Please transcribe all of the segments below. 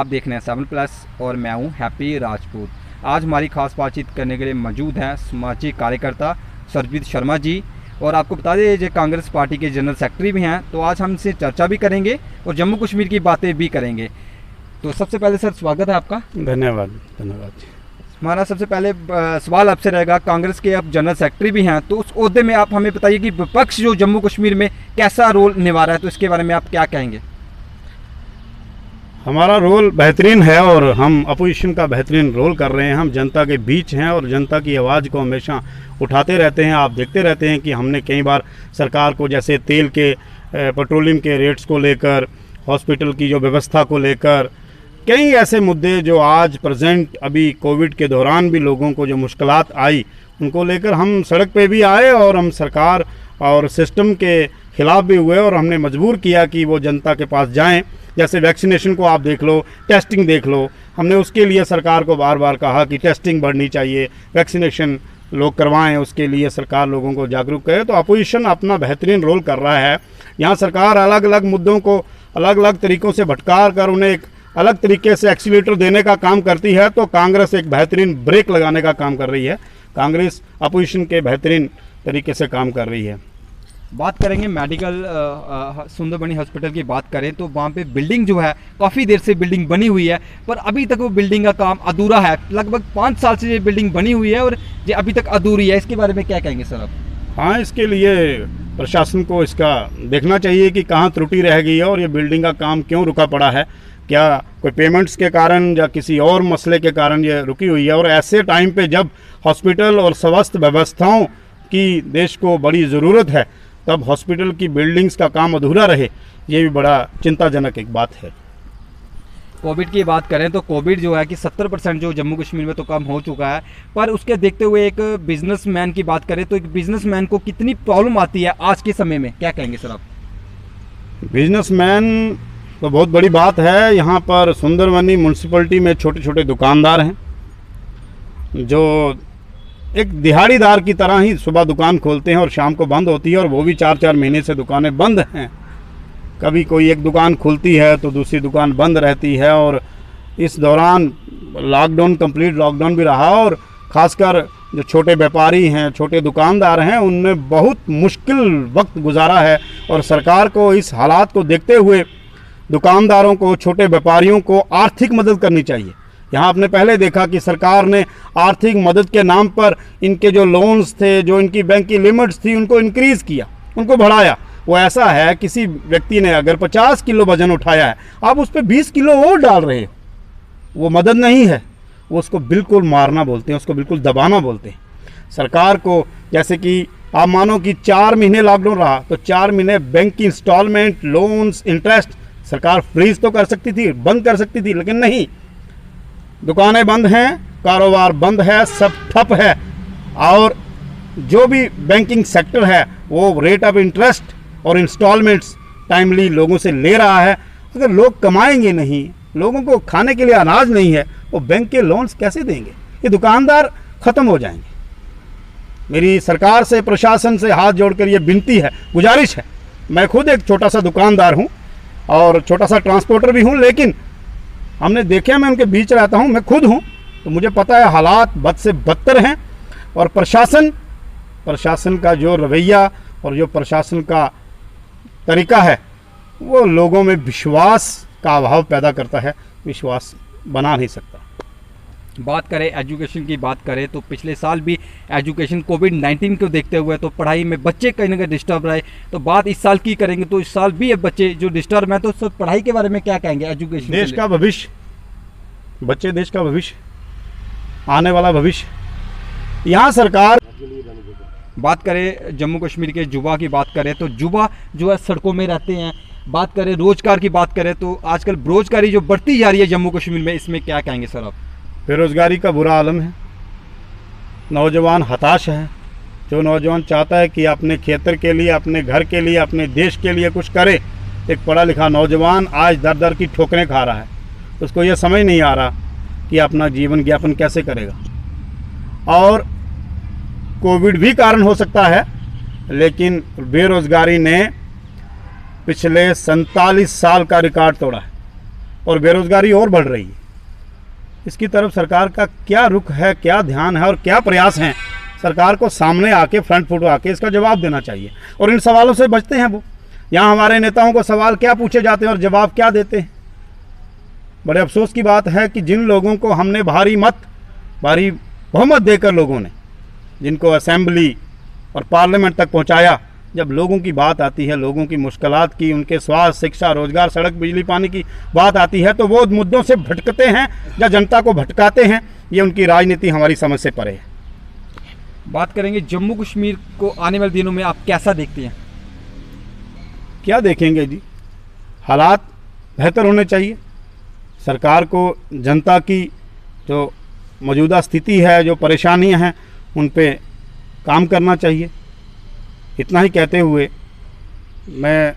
देख रहे हैं 7+ और मैं हूं हैप्पी राजपूत। आज हमारी खास बातचीत करने के लिए मौजूद हैं सामाजिक कार्यकर्ता सरबजीत शर्मा जी, और आपको बता दें ये कांग्रेस पार्टी के जनरल सेक्रेटरी भी हैं। तो आज हम इनसे चर्चा भी करेंगे और जम्मू कश्मीर की बातें भी करेंगे। तो सबसे पहले सर स्वागत है आपका। धन्यवाद। हमारा सबसे पहले सवाल आपसे रहेगा, कांग्रेस के अब जनरल सेक्रेटरी भी हैं, तो उस ओहदे में आप हमें बताइए कि विपक्ष जो जम्मू कश्मीर में कैसा रोल निभा रहा है, तो इसके बारे में आप क्या कहेंगे? हमारा रोल बेहतरीन है और हम अपोजिशन का बेहतरीन रोल कर रहे हैं। हम जनता के बीच हैं और जनता की आवाज़ को हमेशा उठाते रहते हैं। आप देखते रहते हैं कि हमने कई बार सरकार को, जैसे तेल के पेट्रोलियम के रेट्स को लेकर, हॉस्पिटल की जो व्यवस्था को लेकर, कई ऐसे मुद्दे जो आज प्रेजेंट अभी कोविड के दौरान भी लोगों को जो मुश्किलात आई, उनको लेकर हम सड़क पे भी आए और हम सरकार और सिस्टम के ख़िलाफ़ भी हुए और हमने मजबूर किया कि वो जनता के पास जाएं। जैसे वैक्सीनेशन को आप देख लो, टेस्टिंग देख लो, हमने उसके लिए सरकार को बार बार कहा कि टेस्टिंग बढ़नी चाहिए, वैक्सीनेशन लोग करवाएं, उसके लिए सरकार लोगों को जागरूक करे। तो अपोजिशन अपना बेहतरीन रोल कर रहा है। यहाँ सरकार अलग अलग मुद्दों को अलग अलग तरीक़ों से भटका कर उन्हें एक अलग तरीके से एक्सीलेटर देने का काम करती है, तो कांग्रेस एक बेहतरीन ब्रेक लगाने का काम कर रही है। कांग्रेस अपोजिशन के बेहतरीन तरीके से काम कर रही है। बात करेंगे मेडिकल सुंदरबनी हॉस्पिटल की बात करें तो वहाँ पे बिल्डिंग जो है काफ़ी देर से बिल्डिंग बनी हुई है, पर अभी तक वो बिल्डिंग का काम अधूरा है। लगभग 5 साल से ये बिल्डिंग बनी हुई है और ये अभी तक अधूरी है। इसके बारे में क्या कहेंगे सर आप? हाँ, इसके लिए प्रशासन को इसका देखना चाहिए कि कहाँ त्रुटि रह गई है और ये बिल्डिंग का काम क्यों रुका पड़ा है। क्या कोई पेमेंट्स के कारण या किसी और मसले के कारण ये रुकी हुई है? और ऐसे टाइम पे जब हॉस्पिटल और स्वास्थ्य व्यवस्थाओं की देश को बड़ी ज़रूरत है, तब हॉस्पिटल की बिल्डिंग्स का काम अधूरा रहे, ये भी बड़ा चिंताजनक एक बात है। कोविड की बात करें तो कोविड जो है कि 70% जो जम्मू कश्मीर में तो कम हो चुका है, पर उसके देखते हुए एक बिजनेसमैन की बात करें तो एक बिजनेसमैन को कितनी प्रॉब्लम आती है आज के समय में, क्या कहेंगे सर आप? बिजनेसमैन तो बहुत बड़ी बात है। यहाँ पर सुंदरबनी म्यूनसिपलिटी में छोटे छोटे दुकानदार हैं जो एक दिहाड़ीदार की तरह ही सुबह दुकान खोलते हैं और शाम को बंद होती है, और वो भी 4-4 महीने से दुकानें बंद हैं। कभी कोई एक दुकान खुलती है तो दूसरी दुकान बंद रहती है, और इस दौरान लॉकडाउन, कंप्लीट लॉकडाउन भी रहा, और ख़ासकर जो छोटे व्यापारी हैं, छोटे दुकानदार हैं, उनने बहुत मुश्किल वक्त गुजारा है। और सरकार को इस हालात को देखते हुए दुकानदारों को, छोटे व्यापारियों को आर्थिक मदद करनी चाहिए। यहाँ आपने पहले देखा कि सरकार ने आर्थिक मदद के नाम पर इनके जो लोन्स थे, जो इनकी बैंक की लिमिट्स थी, उनको इंक्रीज़ किया, उनको बढ़ाया। वो ऐसा है, किसी व्यक्ति ने अगर 50 किलो वजन उठाया है, आप उस पर 20 किलो और डाल रहे हो, वो मदद नहीं है, वो उसको बिल्कुल मारना बोलते हैं, उसको बिल्कुल दबाना बोलते हैं। सरकार को, जैसे कि आप मानो कि 4 महीने लॉकडाउन रहा, तो 4 महीने बैंक की इंस्टॉलमेंट, लोन्स, इंटरेस्ट सरकार फ्रीज तो कर सकती थी, बंद कर सकती थी, लेकिन नहीं। दुकानें बंद हैं, कारोबार बंद है, सब ठप है, और जो भी बैंकिंग सेक्टर है वो रेट ऑफ इंटरेस्ट और इंस्टॉलमेंट्स टाइमली लोगों से ले रहा है। अगर लोग कमाएंगे नहीं, लोगों को खाने के लिए अनाज नहीं है, वो बैंक के लोन्स कैसे देंगे? ये दुकानदार ख़त्म हो जाएंगे। मेरी सरकार से, प्रशासन से हाथ जोड़कर ये विनती है, गुजारिश है। मैं खुद एक छोटा सा दुकानदार हूँ और छोटा सा ट्रांसपोर्टर भी हूँ, लेकिन हमने देखा, मैं उनके बीच रहता हूँ, मैं खुद हूँ, तो मुझे पता है हालात बद से बदतर हैं। और प्रशासन का जो रवैया और जो प्रशासन का तरीका है, वो लोगों में विश्वास का अभाव पैदा करता है, विश्वास बना नहीं सकता। बात करें एजुकेशन की, बात करें तो पिछले साल भी एजुकेशन कोविड-19 को देखते हुए तो पढ़ाई में बच्चे कहीं ना कहीं डिस्टर्ब रहे। तो बात इस साल की करेंगे तो इस साल भी बच्चे जो डिस्टर्ब हैं, तो सब पढ़ाई के बारे में क्या कहेंगे? एजुकेशन देश का भविष्य, बच्चे देश का भविष्य, आने वाला भविष्य। यहाँ सरकार, बात करें जम्मू कश्मीर के युवा की बात करें तो युवा जो है सड़कों में रहते हैं। बात करें रोजगार की बात करें तो आजकल बेरोजगारी जो बढ़ती जा रही है जम्मू कश्मीर में, इसमें क्या कहेंगे सर आप? बेरोज़गारी का बुरा आलम है, नौजवान हताश है। जो नौजवान चाहता है कि अपने क्षेत्र के लिए, अपने घर के लिए, अपने देश के लिए कुछ करे, एक पढ़ा लिखा नौजवान आज दर दर की ठोकरें खा रहा है। उसको यह समझ नहीं आ रहा कि अपना जीवन यापन कैसे करेगा। और कोविड भी कारण हो सकता है, लेकिन बेरोज़गारी ने पिछले 47 साल का रिकॉर्ड तोड़ा है। और बेरोजगारी और बढ़ रही है। इसकी तरफ सरकार का क्या रुख है, क्या ध्यान है और क्या प्रयास हैं, सरकार को सामने आके फ्रंट फुट आके इसका जवाब देना चाहिए। और इन सवालों से बचते हैं वो। यहाँ हमारे नेताओं को सवाल क्या पूछे जाते हैं और जवाब क्या देते हैं। बड़े अफसोस की बात है कि जिन लोगों को हमने भारी बहुमत देकर लोगों ने जिनको असेंबली और पार्लियामेंट तक पहुंचाया, जब लोगों की बात आती है, लोगों की मुश्किलात की, उनके स्वास्थ्य, शिक्षा, रोजगार, सड़क, बिजली, पानी की बात आती है, तो वो मुद्दों से भटकते हैं या जनता को भटकाते हैं। ये उनकी राजनीति हमारी समझ से परे है। बात करेंगे जम्मू कश्मीर को आने वाले दिनों में आप कैसा देखते हैं? क्या देखेंगे जी, हालात बेहतर होने चाहिए। सरकार को जनता की जो मौजूदा स्थिति है, जो परेशानियां हैं, उन पे काम करना चाहिए। इतना ही कहते हुए मैं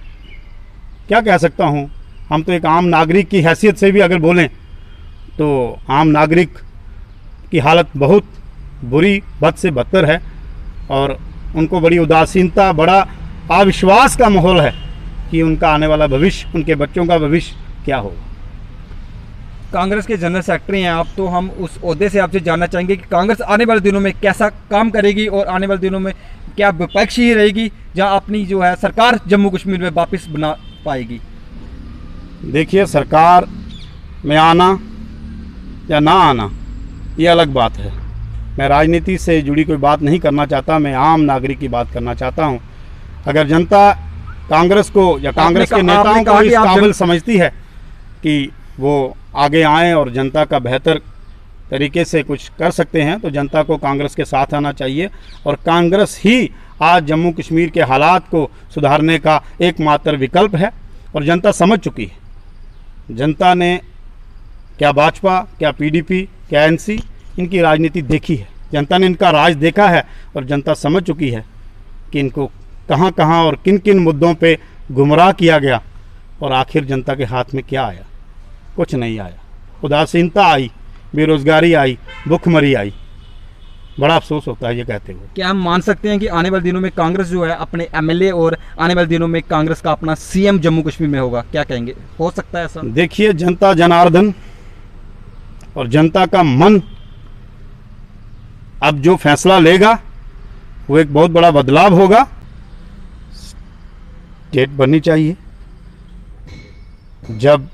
क्या कह सकता हूँ, हम तो एक आम नागरिक की हैसियत से भी अगर बोलें तो आम नागरिक की हालत बहुत बुरी, बद से बदतर है और उनको बड़ी उदासीनता, बड़ा अविश्वास का माहौल है कि उनका आने वाला भविष्य, उनके बच्चों का भविष्य क्या होगा। कांग्रेस के जनरल सेक्रेटरी हैं आप, तो हम उस ओहदे से आपसे जानना चाहेंगे कि कांग्रेस आने वाले दिनों में कैसा काम करेगी और आने वाले दिनों में क्या विपक्ष ही रहेगी जहां अपनी जो है सरकार जम्मू कश्मीर में वापस बना पाएगी? देखिए, सरकार में आना या ना आना ये अलग बात है। मैं राजनीति से जुड़ी कोई बात नहीं करना चाहता, मैं आम नागरिक की बात करना चाहता हूँ। अगर जनता कांग्रेस को या कांग्रेस के नेताओं को इस काबिल समझती है कि वो आगे आएँ और जनता का बेहतर तरीके से कुछ कर सकते हैं, तो जनता को कांग्रेस के साथ आना चाहिए। और कांग्रेस ही आज जम्मू कश्मीर के हालात को सुधारने का एकमात्र विकल्प है और जनता समझ चुकी है। जनता ने क्या भाजपा, क्या पीडीपी, क्या एनसी, इनकी राजनीति देखी है। जनता ने इनका राज देखा है और जनता समझ चुकी है कि इनको कहाँ कहाँ और किन किन मुद्दों पे गुमराह किया गया और आखिर जनता के हाथ में क्या आया? कुछ नहीं आया। उदासीनता आई, बेरोजगारी आई, भुखमरी आई। बड़ा अफसोस होता है ये कहते हुए। क्या हम मान सकते हैं कि आने वाले दिनों में कांग्रेस जो है अपने एमएलए और आने वाले दिनों में कांग्रेस का अपना सीएम जम्मू कश्मीर में होगा? क्या कहेंगे, हो सकता है ऐसा? देखिए, जनता जनार्दन और जनता का मन अब जो फैसला लेगा वो एक बहुत बड़ा बदलाव होगा। स्टेट बननी चाहिए। जब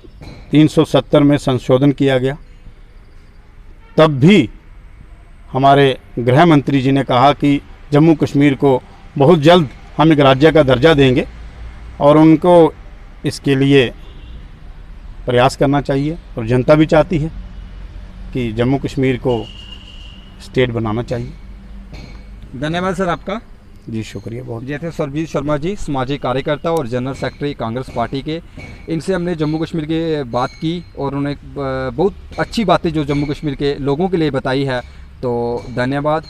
370 में संशोधन किया गया तब भी हमारे गृह मंत्री जी ने कहा कि जम्मू कश्मीर को बहुत जल्द हम एक राज्य का दर्जा देंगे और उनको इसके लिए प्रयास करना चाहिए। और जनता भी चाहती है कि जम्मू कश्मीर को स्टेट बनाना चाहिए। धन्यवाद सर आपका। जी शुक्रिया बहुत। ये थे सरबजीत शर्मा जी, सामाजिक कार्यकर्ता और जनरल सेक्रेटरी कांग्रेस पार्टी के। इनसे हमने जम्मू कश्मीर की बात की और उन्हें बहुत अच्छी बातें जो जम्मू कश्मीर के लोगों के लिए बताई है। तो धन्यवाद।